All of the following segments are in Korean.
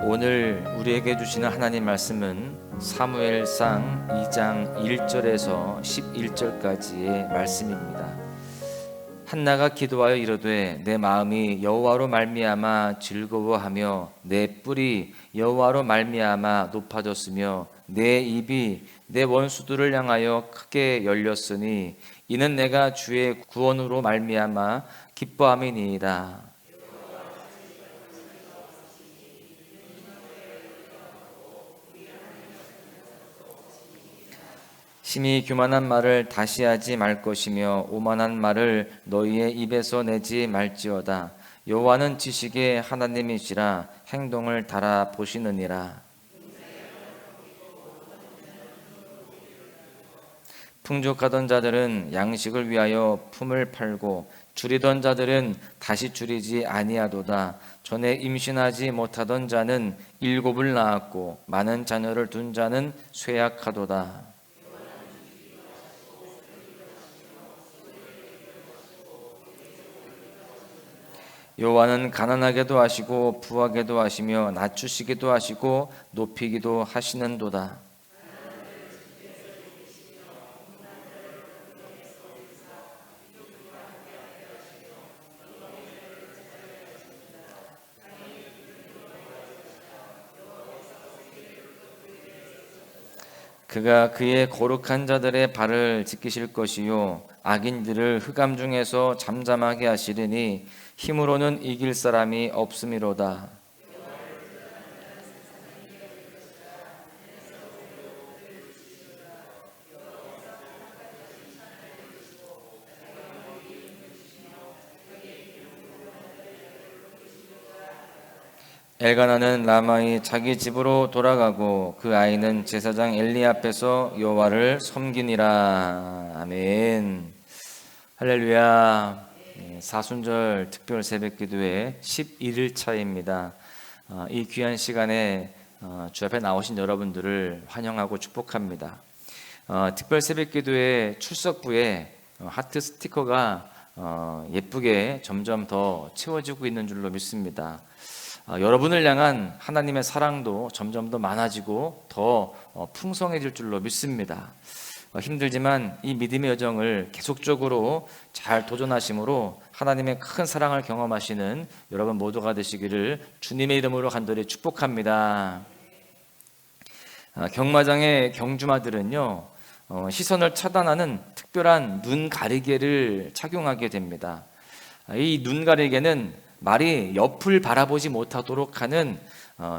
오늘 우리에게 주시는 하나님 말씀은 사무엘상 2장 1절에서 11절까지의 말씀입니다. 한나가 기도하여 이르되 내 마음이 여호와로 말미암아 즐거워하며 내 뿔이 여호와로 말미암아 높아졌으며 내 입이 내 원수들을 향하여 크게 열렸으니 이는 내가 주의 구원으로 말미암아 기뻐함이니이다. 심히 교만한 말을 다시 하지 말 것이며 오만한 말을 너희의 입에서 내지 말지어다. 여호와는 지식의 하나님이시라 행동을 달아 보시느니라. 풍족하던 자들은 양식을 위하여 품을 팔고 줄이던 자들은 다시 줄이지 아니하도다. 전에 임신하지 못하던 자는 7을 낳았고 많은 자녀를 둔 자는 쇠약하도다. 여호와는 가난하게도 하시고 부하게도 하시며 낮추시기도 하시고 높이기도 하시는도다. 그가 그의 거룩한 자들의 발을 지키실 것이요 악인들을 흑암 중에서 잠잠하게 하시리니 힘으로는 이길 사람이 없음이로다. 엘가나는 라마의 자기 집으로 돌아가고 그 아이는 제사장 엘리 앞에서 여호와를 섬기니라. 아멘. 할렐루야. 사순절 특별 새벽기도의 11일차입니다. 이 귀한 시간에 주 앞에 나오신 여러분들을 환영하고 축복합니다. 특별 새벽기도의 출석부에 하트 스티커가 예쁘게 점점 더 채워지고 있는 줄로 믿습니다. 여러분을 향한 하나님의 사랑도 점점 더 많아지고 더 풍성해질 줄로 믿습니다. 힘들지만 이 믿음의 여정을 계속적으로 잘 도전하심으로 하나님의 큰 사랑을 경험하시는 여러분 모두가 되시기를 주님의 이름으로 간절히 축복합니다. 경마장의 경주마들은요, 시선을 차단하는 특별한 눈 가리개를 착용하게 됩니다. 이 눈 가리개는 말이 옆을 바라보지 못하도록 하는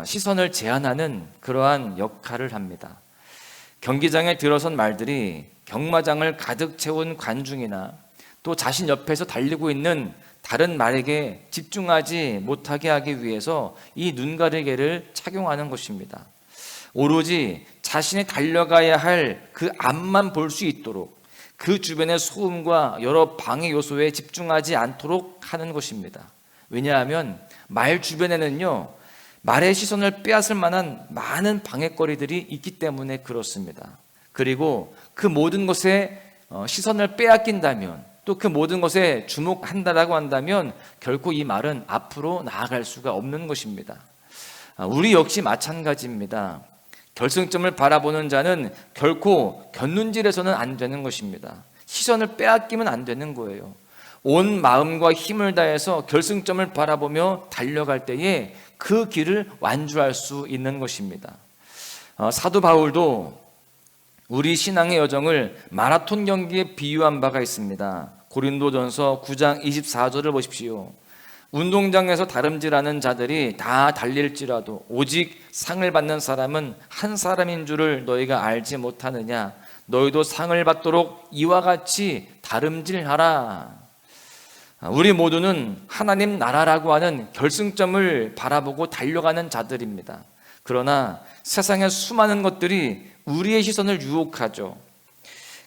시선을 제한하는 그러한 역할을 합니다. 경기장에 들어선 말들이 경마장을 가득 채운 관중이나 또 자신 옆에서 달리고 있는 다른 말에게 집중하지 못하게 하기 위해서 이 눈가리개를 착용하는 것입니다. 오로지 자신이 달려가야 할 그 앞만 볼 수 있도록 그 주변의 소음과 여러 방해 요소에 집중하지 않도록 하는 것입니다. 왜냐하면 말 주변에는요, 말의 시선을 빼앗을 만한 많은 방해거리들이 있기 때문에 그렇습니다. 그리고 그 모든 것에 시선을 빼앗긴다면, 또 그 모든 것에 주목한다라고 한다면 결코 이 말은 앞으로 나아갈 수가 없는 것입니다. 우리 역시 마찬가지입니다. 결승점을 바라보는 자는 결코 곁눈질해서는 안 되는 것입니다. 시선을 빼앗기면 안 되는 거예요. 온 마음과 힘을 다해서 결승점을 바라보며 달려갈 때에 그 길을 완주할 수 있는 것입니다. 사도 바울도 우리 신앙의 여정을 마라톤 경기에 비유한 바가 있습니다. 고린도전서 9장 24절을 보십시오. 운동장에서 다름질하는 자들이 다 달릴지라도 오직 상을 받는 사람은 한 사람인 줄을 너희가 알지 못하느냐. 너희도 상을 받도록 이와 같이 다름질하라. 우리 모두는 하나님 나라라고 하는 결승점을 바라보고 달려가는 자들입니다. 그러나 세상의 수많은 것들이 우리의 시선을 유혹하죠.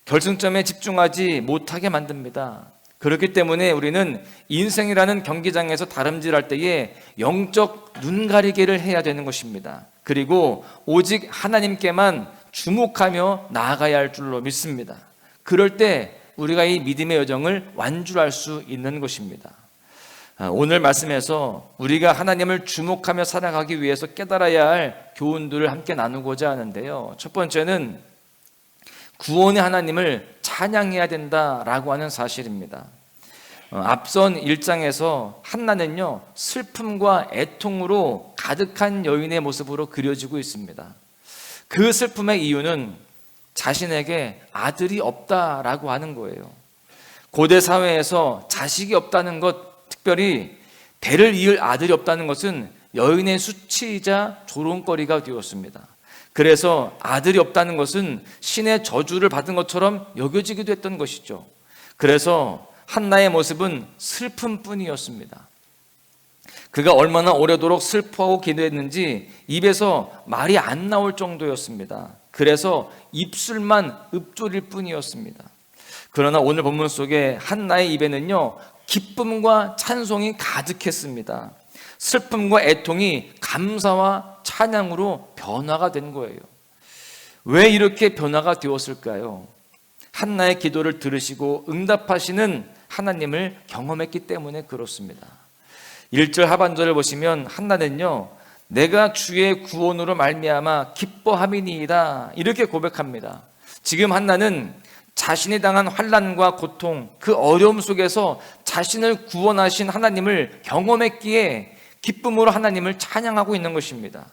결승점에 집중하지 못하게 만듭니다. 그렇기 때문에 우리는 인생이라는 경기장에서 다름질할 때에 영적 눈가리개를 해야 되는 것입니다. 그리고 오직 하나님께만 주목하며 나아가야 할 줄로 믿습니다. 그럴 때 우리가 이 믿음의 여정을 완주할 수 있는 것입니다. 오늘 말씀에서 우리가 하나님을 주목하며 살아가기 위해서 깨달아야 할 교훈들을 함께 나누고자 하는데요. 첫 번째는 구원의 하나님을 찬양해야 된다라고 하는 사실입니다. 앞선 1장에서 한나는요, 슬픔과 애통으로 가득한 여인의 모습으로 그려지고 있습니다. 그 슬픔의 이유는 자신에게 아들이 없다라고 하는 거예요. 고대 사회에서 자식이 없다는 것, 특별히 대를 이을 아들이 없다는 것은 여인의 수치이자 조롱거리가 되었습니다. 그래서 아들이 없다는 것은 신의 저주를 받은 것처럼 여겨지기도 했던 것이죠. 그래서 한나의 모습은 슬픔뿐이었습니다. 그가 얼마나 오래도록 슬퍼하고 기도했는지 입에서 말이 안 나올 정도였습니다. 그래서 입술만 읊조릴 뿐이었습니다. 그러나 오늘 본문 속에 한나의 입에는요, 기쁨과 찬송이 가득했습니다. 슬픔과 애통이 감사와 찬양으로 변화가 된 거예요. 왜 이렇게 변화가 되었을까요? 한나의 기도를 들으시고 응답하시는 하나님을 경험했기 때문에 그렇습니다. 1절 하반절을 보시면 한나는요, 내가 주의 구원으로 말미암아 기뻐함이니이다 이렇게 고백합니다. 지금 한나는 자신이 당한 환난과 고통, 그 어려움 속에서 자신을 구원하신 하나님을 경험했기에 기쁨으로 하나님을 찬양하고 있는 것입니다.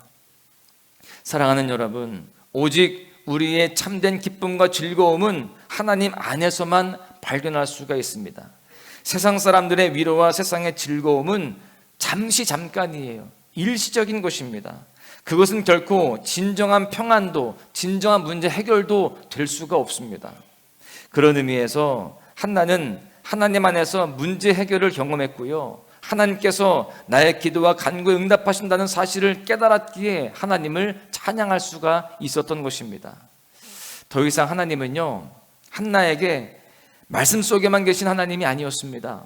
사랑하는 여러분, 오직 우리의 참된 기쁨과 즐거움은 하나님 안에서만 발견할 수가 있습니다. 세상 사람들의 위로와 세상의 즐거움은 잠깐이에요. 일시적인 것입니다. 그것은 결코 진정한 평안도, 진정한 문제 해결도 될 수가 없습니다. 그런 의미에서 한나는 하나님 안에서 문제 해결을 경험했고요, 하나님께서 나의 기도와 간구에 응답하신다는 사실을 깨달았기에 하나님을 찬양할 수가 있었던 것입니다. 더 이상 하나님은요, 한나에게 말씀 속에만 계신 하나님이 아니었습니다.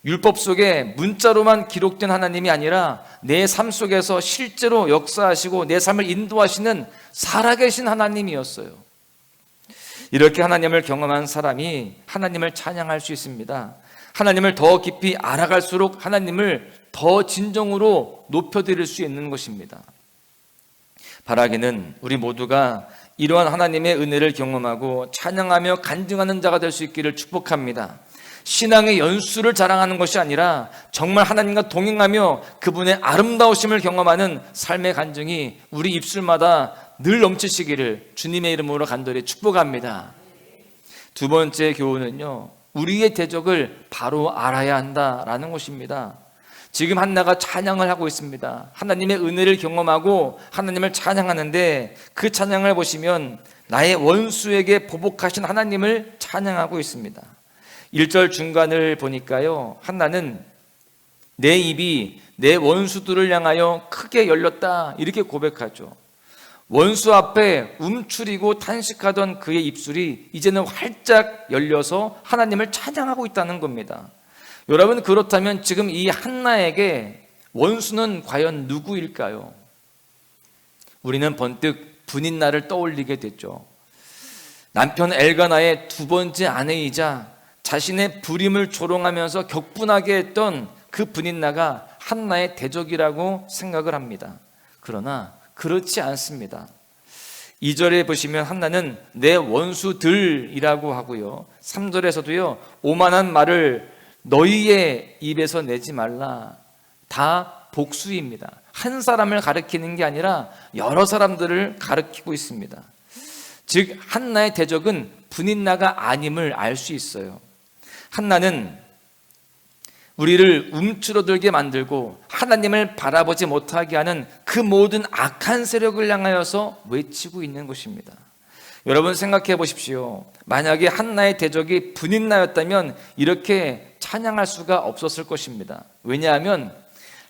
율법 속에 문자로만 기록된 하나님이 아니라 내 삶 속에서 실제로 역사하시고 내 삶을 인도하시는 살아계신 하나님이었어요. 이렇게 하나님을 경험한 사람이 하나님을 찬양할 수 있습니다. 하나님을 더 깊이 알아갈수록 하나님을 더 진정으로 높여드릴 수 있는 것입니다. 바라기는 우리 모두가 이러한 하나님의 은혜를 경험하고 찬양하며 간증하는 자가 될 수 있기를 축복합니다. 신앙의 연수를 자랑하는 것이 아니라 정말 하나님과 동행하며 그분의 아름다우심을 경험하는 삶의 간증이 우리 입술마다 늘 넘치시기를 주님의 이름으로 간절히 축복합니다. 두 번째 교훈은요, 우리의 대적을 바로 알아야 한다라는 것입니다. 지금 한나가 찬양을 하고 있습니다. 하나님의 은혜를 경험하고 하나님을 찬양하는데 그 찬양을 보시면 나의 원수에게 보복하신 하나님을 찬양하고 있습니다. 1절 중간을 보니까요, 한나는 내 입이 내 원수들을 향하여 크게 열렸다 이렇게 고백하죠. 원수 앞에 움츠리고 탄식하던 그의 입술이 이제는 활짝 열려서 하나님을 찬양하고 있다는 겁니다. 여러분, 그렇다면 지금 이 한나에게 원수는 과연 누구일까요? 우리는 번뜩 분인나를 떠올리게 됐죠. 남편 엘가나의 두 번째 아내이자 자신의 부림을 조롱하면서 격분하게 했던 그 분인나가 한나의 대적이라고 생각을 합니다. 그러나 그렇지 않습니다. 2절에 보시면 한나는 내 원수들이라고 하고요, 3절에서도요, 오만한 말을 너희의 입에서 내지 말라. 다 복수입니다. 한 사람을 가리키는 게 아니라 여러 사람들을 가리키고 있습니다. 즉 한나의 대적은 분인나가 아님을 알 수 있어요. 한나는 우리를 움츠러들게 만들고 하나님을 바라보지 못하게 하는 그 모든 악한 세력을 향하여서 외치고 있는 것입니다. 여러분 생각해 보십시오. 만약에 한나의 대적이 분인나였다면 이렇게 찬양할 수가 없었을 것입니다. 왜냐하면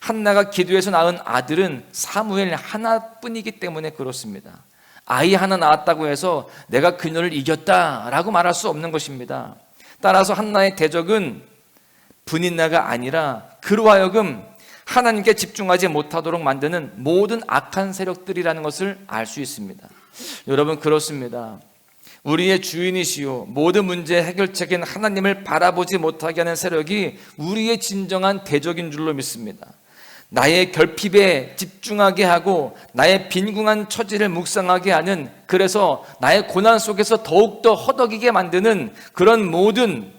한나가 기도해서 낳은 아들은 사무엘 하나뿐이기 때문에 그렇습니다. 아이 하나 낳았다고 해서 내가 그녀를 이겼다라고 말할 수 없는 것입니다. 따라서 한나의 대적은 분인나가 아니라 그로 하여금 하나님께 집중하지 못하도록 만드는 모든 악한 세력들이라는 것을 알 수 있습니다. 여러분 그렇습니다. 우리의 주인이시요 모든 문제의 해결책인 하나님을 바라보지 못하게 하는 세력이 우리의 진정한 대적인 줄로 믿습니다. 나의 결핍에 집중하게 하고 나의 빈궁한 처지를 묵상하게 하는, 그래서 나의 고난 속에서 더욱더 허덕이게 만드는 그런 모든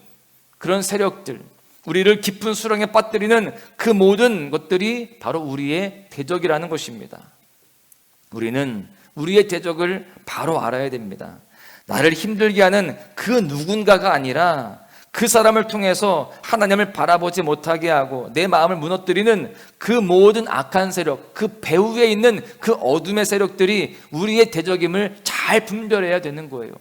그런 세력들, 우리를 깊은 수렁에 빠뜨리는 그 모든 것들이 바로 우리의 대적이라는 것입니다. 우리는 우리의 대적을 바로 알아야 됩니다. 나를 힘들게 하는 그 누군가가 아니라 그 사람을 통해서 하나님을 바라보지 못하게 하고 내 마음을 무너뜨리는 그 모든 악한 세력, 그 배후에 있는 그 어둠의 세력들이 우리의 대적임을 잘 분별해야 되는 거예요.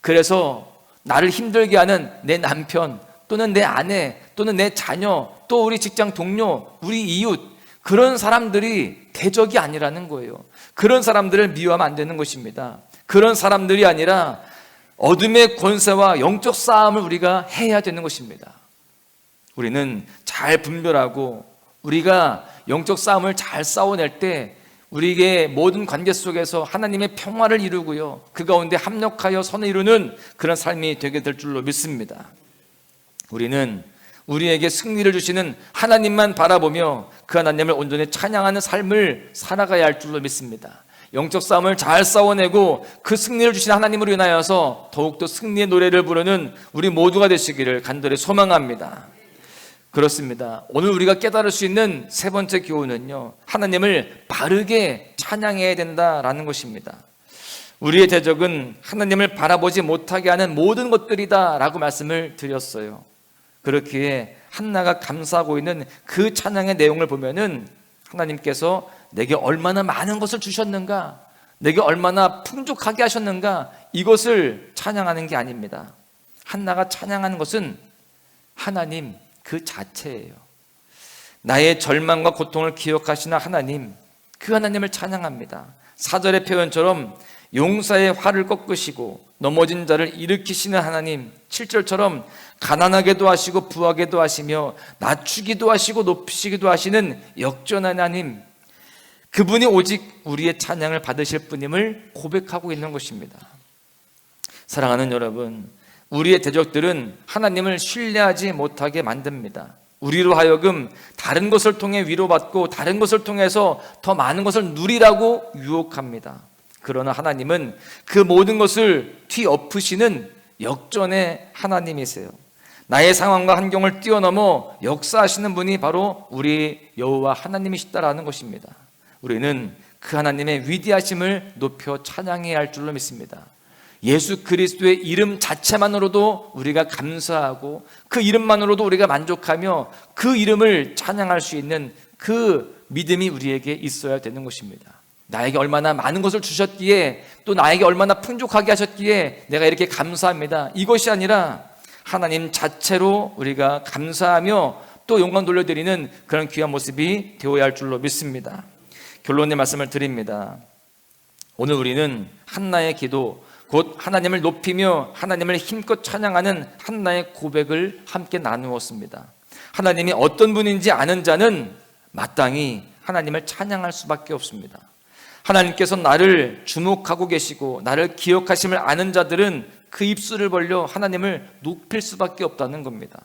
그래서 나를 힘들게 하는 내 남편 또는 내 아내 또는 내 자녀, 또 우리 직장 동료, 우리 이웃, 그런 사람들이 대적이 아니라는 거예요. 그런 사람들을 미워하면 안 되는 것입니다. 그런 사람들이 아니라 어둠의 권세와 영적 싸움을 우리가 해야 되는 것입니다. 우리는 잘 분별하고 우리가 영적 싸움을 잘 싸워낼 때 우리의 모든 관계 속에서 하나님의 평화를 이루고요, 그 가운데 합력하여 선을 이루는 그런 삶이 되게 될 줄로 믿습니다. 우리는 우리에게 승리를 주시는 하나님만 바라보며 그 하나님을 온전히 찬양하는 삶을 살아가야 할 줄로 믿습니다. 영적 싸움을 잘 싸워내고 그 승리를 주신 하나님으로 인하여서 더욱더 승리의 노래를 부르는 우리 모두가 되시기를 간절히 소망합니다. 그렇습니다. 오늘 우리가 깨달을 수 있는 세 번째 교훈은요, 하나님을 바르게 찬양해야 된다라는 것입니다. 우리의 대적은 하나님을 바라보지 못하게 하는 모든 것들이다 라고 말씀을 드렸어요. 그렇기에 한나가 감사하고 있는 그 찬양의 내용을 보면은 하나님께서 내게 얼마나 많은 것을 주셨는가, 내게 얼마나 풍족하게 하셨는가, 이것을 찬양하는 게 아닙니다. 한나가 찬양하는 것은 하나님 그 자체예요. 나의 절망과 고통을 기억하시는 하나님, 그 하나님을 찬양합니다. 4절의 표현처럼 용사의 활을 꺾으시고 넘어진 자를 일으키시는 하나님, 7절처럼 가난하게도 하시고 부하게도 하시며 낮추기도 하시고 높이시기도 하시는 역전한 하나님, 그분이 오직 우리의 찬양을 받으실 분임을 고백하고 있는 것입니다. 사랑하는 여러분, 우리의 대적들은 하나님을 신뢰하지 못하게 만듭니다. 우리로 하여금 다른 것을 통해 위로받고 다른 것을 통해서 더 많은 것을 누리라고 유혹합니다. 그러나 하나님은 그 모든 것을 뒤엎으시는 역전의 하나님이세요. 나의 상황과 환경을 뛰어넘어 역사하시는 분이 바로 우리 여호와 하나님이시다라는 것입니다. 우리는 그 하나님의 위대하심을 높여 찬양해야 할 줄로 믿습니다. 예수 그리스도의 이름 자체만으로도 우리가 감사하고 그 이름만으로도 우리가 만족하며 그 이름을 찬양할 수 있는 그 믿음이 우리에게 있어야 되는 것입니다. 나에게 얼마나 많은 것을 주셨기에, 또 나에게 얼마나 풍족하게 하셨기에 내가 이렇게 감사합니다, 이것이 아니라 하나님 자체로 우리가 감사하며 또 영광 돌려드리는 그런 귀한 모습이 되어야 할 줄로 믿습니다. 결론의 말씀을 드립니다. 오늘 우리는 한나의 기도, 곧 하나님을 높이며 하나님을 힘껏 찬양하는 한나의 고백을 함께 나누었습니다. 하나님이 어떤 분인지 아는 자는 마땅히 하나님을 찬양할 수밖에 없습니다. 하나님께서 나를 주목하고 계시고 나를 기억하심을 아는 자들은 그 입술을 벌려 하나님을 높일 수밖에 없다는 겁니다.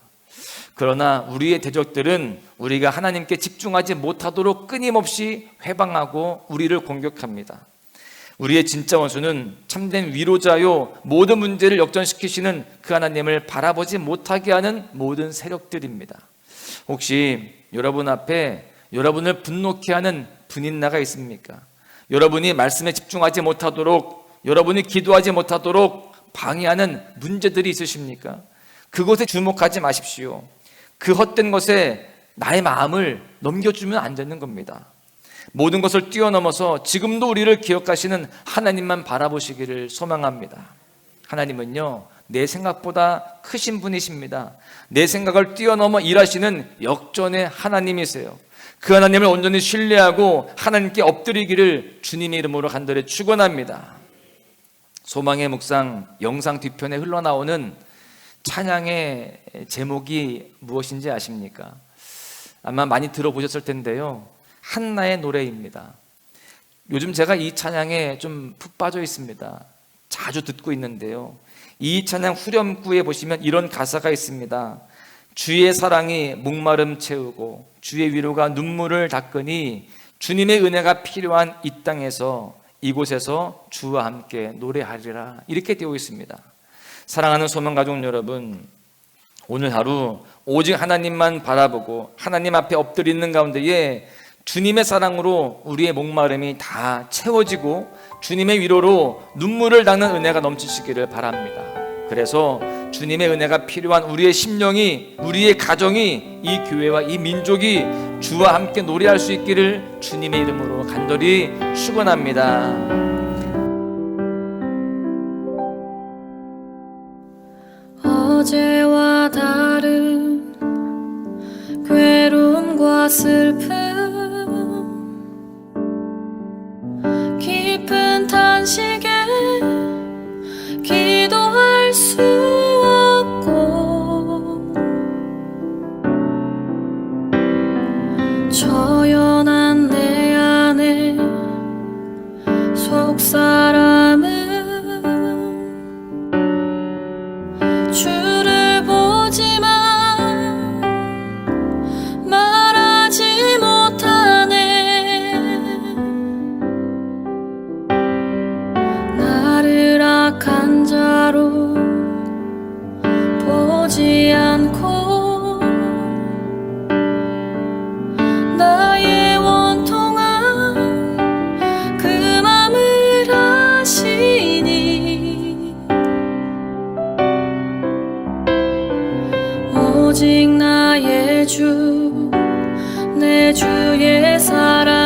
그러나 우리의 대적들은 우리가 하나님께 집중하지 못하도록 끊임없이 회방하고 우리를 공격합니다. 우리의 진짜 원수는 참된 위로자요, 모든 문제를 역전시키시는 그 하나님을 바라보지 못하게 하는 모든 세력들입니다. 혹시 여러분 앞에 여러분을 분노케 하는 분인나가 있습니까? 여러분이 말씀에 집중하지 못하도록, 여러분이 기도하지 못하도록 방해하는 문제들이 있으십니까? 그것에 주목하지 마십시오. 그 헛된 것에 나의 마음을 넘겨주면 안 되는 겁니다. 모든 것을 뛰어넘어서 지금도 우리를 기억하시는 하나님만 바라보시기를 소망합니다. 하나님은요, 내 생각보다 크신 분이십니다. 내 생각을 뛰어넘어 일하시는 역전의 하나님이세요. 그 하나님을 온전히 신뢰하고 하나님께 엎드리기를 주님의 이름으로 간절히 축원합니다. 소망의 묵상 영상 뒤편에 흘러나오는 찬양의 제목이 무엇인지 아십니까? 아마 많이 들어보셨을 텐데요, 한나의 노래입니다. 요즘 제가 이 찬양에 좀 푹 빠져 있습니다. 자주 듣고 있는데요. 이 찬양 후렴구에 보시면 이런 가사가 있습니다. 주의 사랑이 목마름 채우고 주의 위로가 눈물을 닦으니 주님의 은혜가 필요한 이 땅에서 이곳에서 주와 함께 노래하리라, 이렇게 되어 있습니다. 사랑하는 소망가족 여러분, 오늘 하루 오직 하나님만 바라보고 하나님 앞에 엎드리는 가운데에 주님의 사랑으로 우리의 목마름이 다 채워지고 주님의 위로로 눈물을 닦는 은혜가 넘치시기를 바랍니다. 그래서 주님의 은혜가 필요한 우리의 심령이, 우리의 가정이, 이 교회와 이 민족이 주와 함께 노래할 수 있기를 주님의 이름으로 간절히 축원합니다. 어제와 다른 괴로움과 슬픔, 깊은 탄식에 기도할 수 없고, 처연한 내 안에 속사람은 주를 보지만 말하지 못하네. 나를 악한 자로 보지 않고 나의 원통한 그 맘을 아시니, 오직 나의 주, 내 주의 사랑